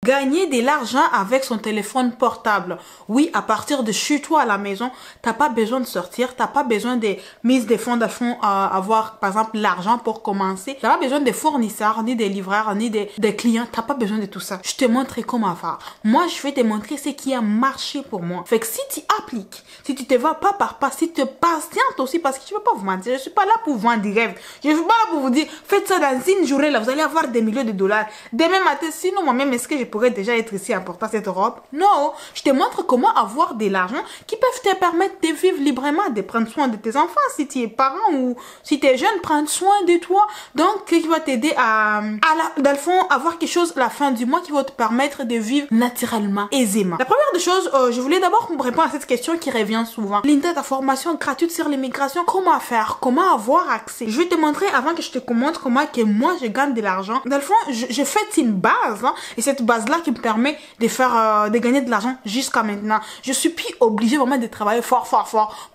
Gagner de l'argent avec son téléphone portable. Oui, à partir de chez toi à la maison, t'as pas besoin de sortir, t'as pas besoin de mise de fonds à avoir, par exemple, l'argent pour commencer. T'as pas besoin de fournisseurs, ni des livreurs, ni des clients. T'as pas besoin de tout ça. Je te montre comment faire. Moi, je vais te montrer ce qui a marché pour moi. Fait que si tu appliques, si tu te vas pas par pas, si tu patientes aussi, parce que je veux pas vous mentir, je suis pas là pour vendre des rêves. Je suis pas là pour vous dire, faites ça dans une journée, là, vous allez avoir des millions de dollars. Demain matin, sinon moi-même, est-ce que je pourrais déjà être ici en portant cette robe? Non, je te montre comment avoir de l'argent qui peuvent te permettre de vivre librement, de prendre soin de tes enfants. Si tu es parent ou si tu es jeune, prendre soin de toi. Donc, qui va t'aider dans le fond, avoir quelque chose à la fin du mois qui va te permettre de vivre naturellement, aisément. La première des choses, je voulais d'abord répondre à cette question qui revient souvent. Linda, ta formation gratuite sur l'immigration, comment faire? Comment avoir accès? Je vais te montrer avant que je te montre comment que moi je gagne de l'argent. Dans le fond, je fais une base, hein, et cette base-là qui me permet de faire, de gagner de l'argent jusqu'à maintenant. Je suis plus obligée vraiment de travailler fort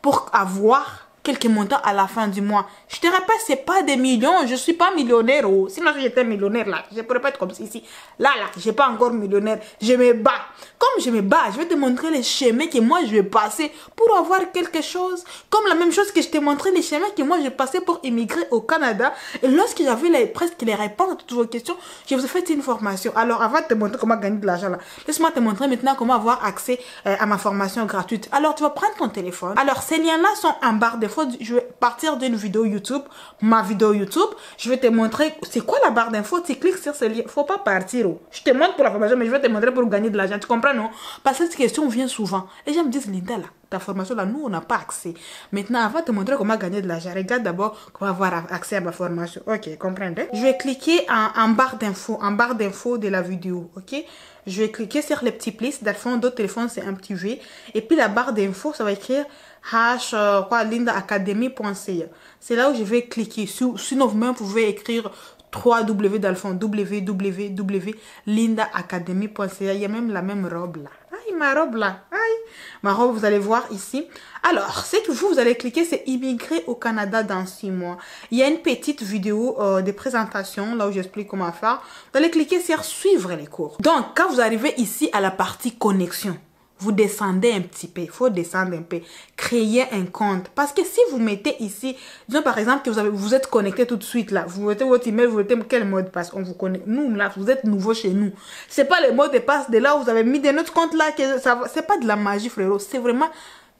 pour avoir quelques montants à la fin du mois. Je te répète, c'est pas des millions, je suis pas millionnaire. Oh. Sinon, si j'étais millionnaire là, je pourrais pas être comme ici. Là, j'ai pas encore millionnaire. Je me bats. Comme je me bats, je vais te montrer les chemins que moi je vais passer pour avoir quelque chose. Comme la même chose que je t'ai montré les chemins que moi j'ai passé pour immigrer au Canada. Et lorsque j'avais presque les réponses à toutes vos questions, je vous ai fait une formation. Alors, avant de te montrer comment gagner de l'argent là, laisse-moi te montrer maintenant comment avoir accès à ma formation gratuite. Alors, tu vas prendre ton téléphone. Alors, ces liens-là sont en barre d'infos. Je vais partir d'une vidéo YouTube, ma vidéo YouTube. Je vais te montrer c'est quoi la barre d'infos. Tu cliques sur ce lien. Faut pas partir. Oh. Je te montre pour la formation, mais je vais te montrer pour gagner de l'argent. Tu comprends, non? Parce que cette question vient souvent. Les gens me disent, Linda, là, ta formation, là, nous, on n'a pas accès. Maintenant, avant de te montrer comment gagner de l'argent, regarde d'abord comment avoir accès à ma formation. Ok, comprenez? Je vais cliquer en barre d'infos de la vidéo. Ok? Je vais cliquer sur les petits plis. Dans le fond, d'autres téléphones, c'est un petit V. Et puis, la barre d'infos, ça va écrire lindaacademy.ca. C'est là où je vais cliquer. Sinon, vous-même, vous pouvez écrire 3W dans le fond, www.lindaacademy.ca. Il y a même la même robe là. Aïe, ma robe là. Aïe. Ma robe, vous allez voir ici. Alors, ce que vous allez cliquer, c'est immigrer au Canada dans 6 mois. Il y a une petite vidéo de présentation, là où j'explique comment faire. Vous allez cliquer sur suivre les cours. Donc, quand vous arrivez ici à la partie connexion, vous descendez un petit peu, il faut descendre un peu, créer un compte. Parce que si vous mettez ici, disons par exemple que vous êtes connecté tout de suite là, vous mettez votre email, vous mettez quel mot de passe, on vous connaît. Nous là, vous êtes nouveau chez nous. C'est pas le mot de passe de là où vous avez mis de notre compte là, c'est pas de la magie frérot, c'est vraiment,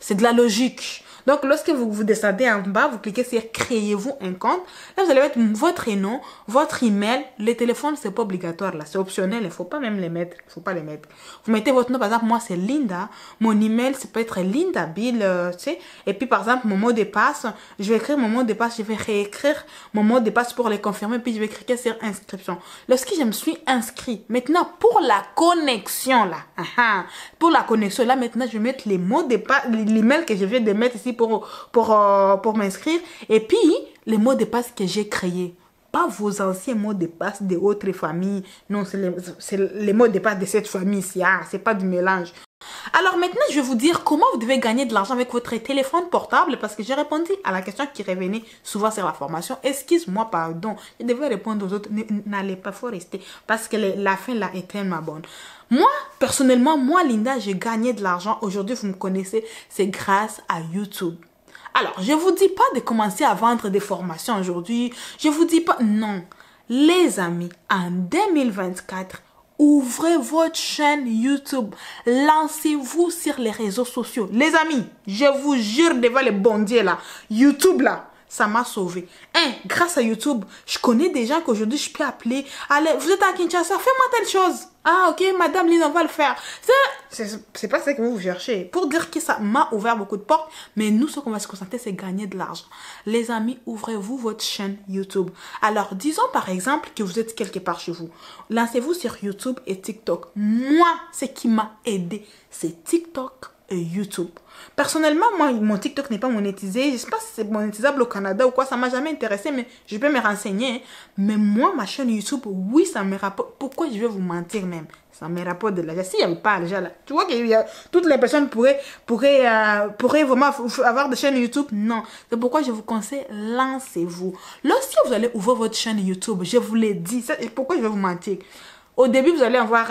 c'est de la logique. Donc, lorsque vous descendez en bas, vous cliquez sur créez-vous un compte. Là, vous allez mettre votre nom, votre email. Les téléphones, c'est pas obligatoire là, c'est optionnel. Il faut pas même les mettre. Il faut pas les mettre. Vous mettez votre nom, par exemple, moi c'est Linda. Mon email, ça peut être Linda Bill, tu sais. Et puis, par exemple, mon mot de passe, je vais écrire mon mot de passe, je vais réécrire mon mot de passe pour les confirmer. Puis, je vais cliquer sur inscription. Lorsque je me suis inscrit, maintenant, pour la connexion là, pour la connexion là, maintenant, je vais mettre les mots de passe, l'email que je viens de mettre ici pour m'inscrire. Et puis, les mots de passe que j'ai créés. Pas vos anciens mots de passe de autres familles. Non, c'est les mots de passe de cette famille-ci. Ah, c'est pas du mélange. Alors maintenant, je vais vous dire comment vous devez gagner de l'argent avec votre téléphone portable parce que j'ai répondu à la question qui revenait souvent sur la formation. Excuse-moi, pardon. Je devais répondre aux autres. N'allez pas, faut rester parce que la fin là est tellement bonne. Moi, personnellement, moi, Linda, j'ai gagné de l'argent. Aujourd'hui, vous me connaissez, c'est grâce à YouTube. Alors, je vous dis pas de commencer à vendre des formations aujourd'hui. Je vous dis pas, non. Les amis, en 2024, ouvrez votre chaîne YouTube. Lancez-vous sur les réseaux sociaux. Les amis, je vous jure devant les bon Dieu là, YouTube là, ça m'a sauvé. Grâce à YouTube, je connais des gens qu'aujourd'hui je peux appeler. Allez, vous êtes à Kinshasa, fais-moi telle chose. Ah, ok, madame Lynn, on va le faire. C'est pas ça que vous cherchez. Pour dire que ça m'a ouvert beaucoup de portes, mais nous, ce qu'on va se concentrer, c'est gagner de l'argent. Les amis, ouvrez-vous votre chaîne YouTube. Alors, disons par exemple que vous êtes quelque part chez vous. Lancez-vous sur YouTube et TikTok. Moi, ce qui m'a aidé, c'est TikTok et YouTube. Personnellement, moi, mon TikTok n'est pas monétisé. Je ne sais pas si c'est monétisable au Canada ou quoi. Ça ne m'a jamais intéressé, mais je peux me renseigner. Mais moi, ma chaîne YouTube, oui, ça me rapporte. Pourquoi je vais vous mentir même? Ça me rapporte de l'argent. S'il n'y avait pas déjà là, tu vois que toutes les personnes pourraient vraiment avoir des chaînes YouTube. Non. C'est pourquoi je vous conseille, lancez-vous. Lorsque vous allez ouvrir votre chaîne YouTube, je vous l'ai dit. Pourquoi je vais vous mentir? Au début, vous allez avoir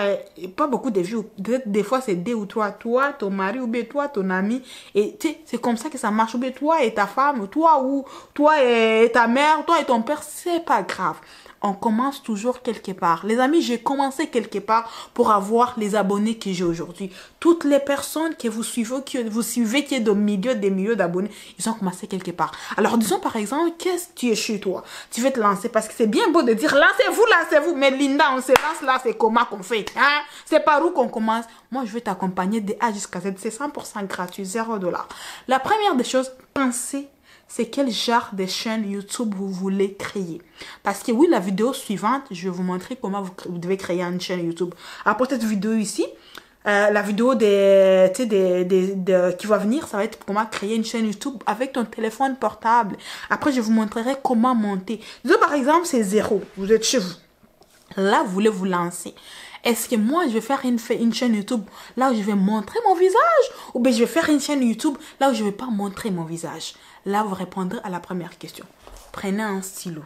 pas beaucoup de vues. Des fois, c'est 2 ou 3. Toi, ton mari, ou bien toi, ton ami. Et c'est comme ça que ça marche. Ou bien toi et ta femme, toi et ta mère, toi et ton père, c'est pas grave. On commence toujours quelque part. Les amis, j'ai commencé quelque part pour avoir les abonnés que j'ai aujourd'hui. Toutes les personnes que vous suivez, qui est de des milliers d'abonnés, ils ont commencé quelque part. Alors, disons par exemple, qu'est-ce que tu es chez toi? Tu veux te lancer parce que c'est bien beau de dire lancez-vous. Mais Linda, on se lance là, c'est comment qu'on fait? Hein? C'est par où qu'on commence? Moi, je vais t'accompagner de A jusqu'à Z. C'est 100% gratuit, $0. La première des choses, pensez c'est quel genre de chaîne YouTube vous voulez créer. Parce que oui, la vidéo suivante, je vais vous montrer comment vous devez créer une chaîne YouTube. Après cette vidéo ici, la vidéo qui va venir, ça va être comment créer une chaîne YouTube avec ton téléphone portable. Après, je vous montrerai comment monter. Disons par exemple, c'est 0. Vous êtes chez vous. Là, vous voulez vous lancer. Est-ce que moi, je vais faire une chaîne YouTube là où je vais montrer mon visage? Ou bien je vais faire une chaîne YouTube là où je ne vais pas montrer mon visage? Là, vous répondrez à la première question. Prenez un stylo.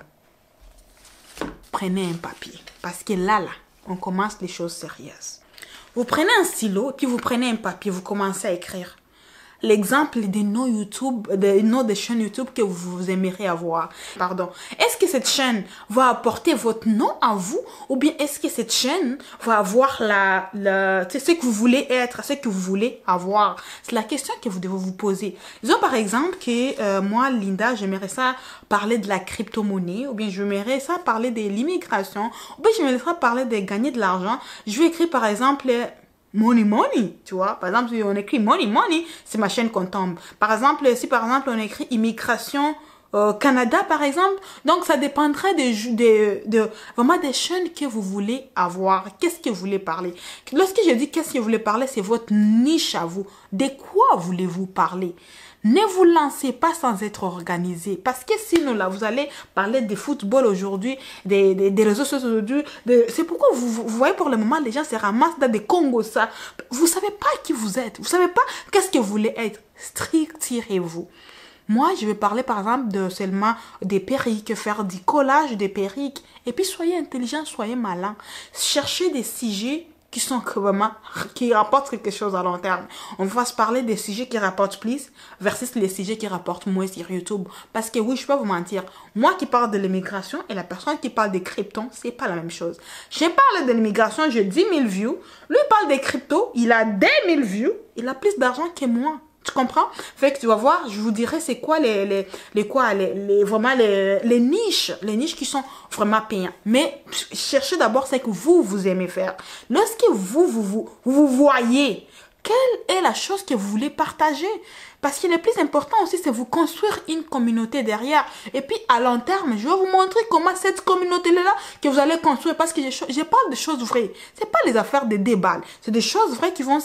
Prenez un papier. Parce que là, on commence les choses sérieuses. Vous prenez un stylo, puis vous prenez un papier, vous commencez à écrire l'exemple des noms YouTube, des noms des chaînes YouTube que vous aimeriez avoir. Pardon. Est-ce que cette chaîne va apporter votre nom à vous, ou bien est-ce que cette chaîne va avoir ce que vous voulez être, ce que vous voulez avoir? C'est la question que vous devez vous poser. Disons par exemple que moi, Linda, j'aimerais ça parler de la crypto-monnaie, ou bien j'aimerais ça parler de l'immigration, ou bien j'aimerais ça parler de gagner de l'argent. Je vais écrire par exemple money, tu vois. Par exemple, si on écrit money, c'est ma chaîne qu'on tombe. Par exemple, si par exemple on écrit immigration Canada, par exemple, donc ça dépendrait vraiment des chaînes que vous voulez avoir. Qu'est-ce que vous voulez parler? Lorsque je dis qu'est-ce que vous voulez parler, c'est votre niche à vous. De quoi voulez-vous parler? Ne vous lancez pas sans être organisé. Parce que sinon, là, vous allez parler de football aujourd'hui, des réseaux sociaux aujourd'hui. C'est pourquoi vous voyez pour le moment, les gens se ramassent dans des Congos, ça. Vous savez pas qui vous êtes. Vous savez pas qu'est-ce que vous voulez être. Tirez-vous. Moi, je vais parler par exemple de seulement des perruques, faire du collage des perruques. Et puis, soyez intelligent, soyez malin. Cherchez des sujets qui rapportent quelque chose à long terme. On va se parler des sujets qui rapportent plus versus les sujets qui rapportent moins sur YouTube. Parce que oui, je peux vous mentir, moi qui parle de l'immigration et la personne qui parle des cryptos, c'est pas la même chose. Je parle de l'immigration, j'ai 10 000 views. Lui parle des cryptos, il a 10 000 views. Il a plus d'argent que moi. Tu comprends? Fait que tu vas voir, je vous dirai c'est quoi les niches qui sont vraiment payantes. Mais cherchez d'abord ce que vous aimez faire. Lorsque vous voyez, quelle est la chose que vous voulez partager? Parce que le plus important aussi, c'est vous construire une communauté derrière. Et puis, à long terme, je vais vous montrer comment cette communauté-là que vous allez construire. Parce que je parle de choses vraies. C'est pas les affaires de débat. C'est des choses vraies qui vont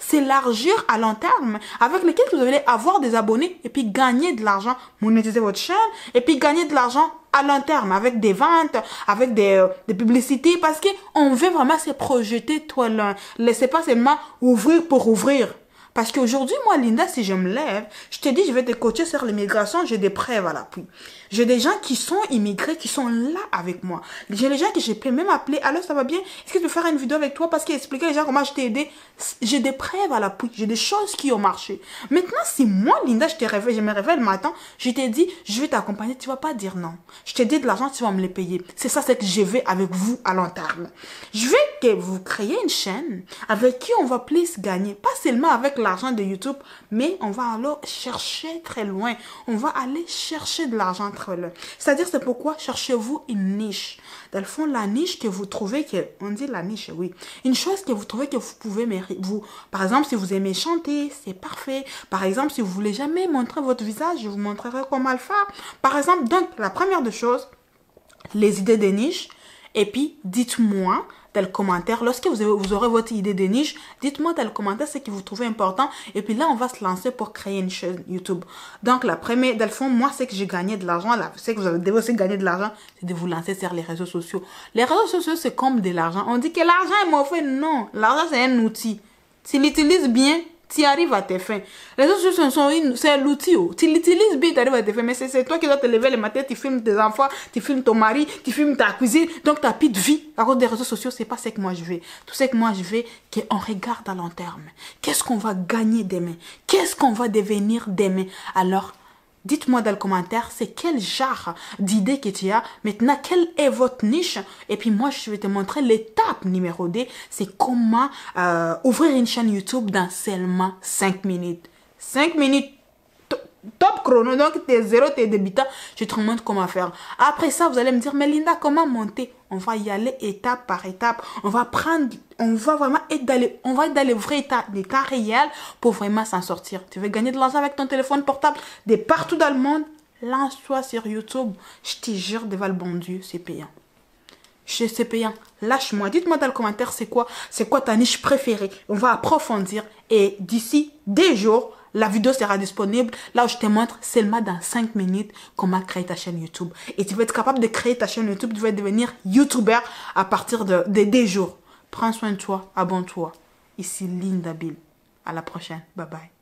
s'élargir à long terme. Avec lesquelles vous allez avoir des abonnés. Et puis, gagner de l'argent, monétiser votre chaîne. Et puis, gagner de l'argent à long terme. Avec des ventes, avec des publicités. Parce qu'on veut vraiment se projeter, toi, là. Laissez pas seulement ouvrir pour ouvrir. Parce qu'aujourd'hui, moi, Linda, si je me lève, je te dis, je vais te coacher sur l'immigration, j'ai des preuves à l'appui. J'ai des gens qui sont immigrés, qui sont là avec moi. J'ai des gens que je peux même appeler, alors ça va bien, est-ce que je peux faire une vidéo avec toi parce qu'expliquer les gens comment je t'ai aidé. J'ai des preuves à l'appui, j'ai des choses qui ont marché. Maintenant, si moi, Linda, je me réveille le matin, je t'ai dit, je vais t'accompagner, tu vas pas dire non. Je t'ai dit de l'argent, tu vas me le payer. C'est ça, c'est que je vais avec vous à long terme. Je veux que vous créez une chaîne avec qui on va plus gagner. Pas seulement avec l'argent de YouTube, mais on va alors chercher très loin. On va aller chercher de l'argent très loin. C'est-à-dire, c'est pourquoi cherchez-vous une niche. Dans le fond, la niche que vous trouvez, on dit la niche, oui. Une chose que vous trouvez que vous pouvez mériter. Par exemple, si vous aimez chanter, c'est parfait. Par exemple, si vous voulez jamais montrer votre visage, je vous montrerai comment le faire. Par exemple, donc, la première des choses, les idées de niche. Et puis, dites-moi dans le commentaire, lorsque vous aurez votre idée de niche, dites-moi dans le commentaire ce que vous trouvez important. Et puis là, on va se lancer pour créer une chaîne YouTube. Donc, la première, dans le fond, moi, c'est que j'ai gagné de l'argent. C'est que vous devez aussi gagner de l'argent, c'est de vous lancer sur les réseaux sociaux. Les réseaux sociaux, c'est comme de l'argent. On dit que l'argent est mauvais. Non, l'argent, c'est un outil. S'il l'utilise bien, tu arrives à tes fins. Les réseaux sociaux, c'est l'outil. Tu l'utilises bien, tu arrives à tes fins. Mais c'est toi qui dois te lever le matin, tu filmes tes enfants, tu filmes ton mari, tu filmes ta cuisine. Donc, tu n'as plus de vie. À cause des réseaux sociaux, c'est pas ce que moi je veux. Tout ce que moi je veux, qu'on regarde à long terme. Qu'est-ce qu'on va gagner demain? Qu'est-ce qu'on va devenir demain? Alors, dites-moi dans le commentaire, c'est quel genre d'idée que tu as. Maintenant, quelle est votre niche? Et puis moi, je vais te montrer l'étape numéro 2. C'est comment ouvrir une chaîne YouTube dans seulement 5 minutes. 5 minutes. Top chrono, donc t'es zéro, t'es débutant, je te montre comment faire. Après ça, vous allez me dire, mais Linda, comment monter? On va y aller étape par étape. On va vraiment être dans les vrais états réels pour vraiment s'en sortir. Tu veux gagner de l'argent avec ton téléphone portable de partout dans le monde? Lance-toi sur YouTube. Je te jure, devant le bon Dieu, c'est payant. C'est payant. Lâche-moi. Dites-moi dans le commentaire, c'est quoi ta niche préférée? On va approfondir. Et d'ici 2 jours, la vidéo sera disponible. Là où je te montre seulement dans 5 minutes comment créer ta chaîne YouTube. Et tu vas être capable de créer ta chaîne YouTube. Tu vas devenir YouTuber à partir de 2 jours. Prends soin de toi. Abonne-toi. Ici Linda Bill. À la prochaine. Bye bye.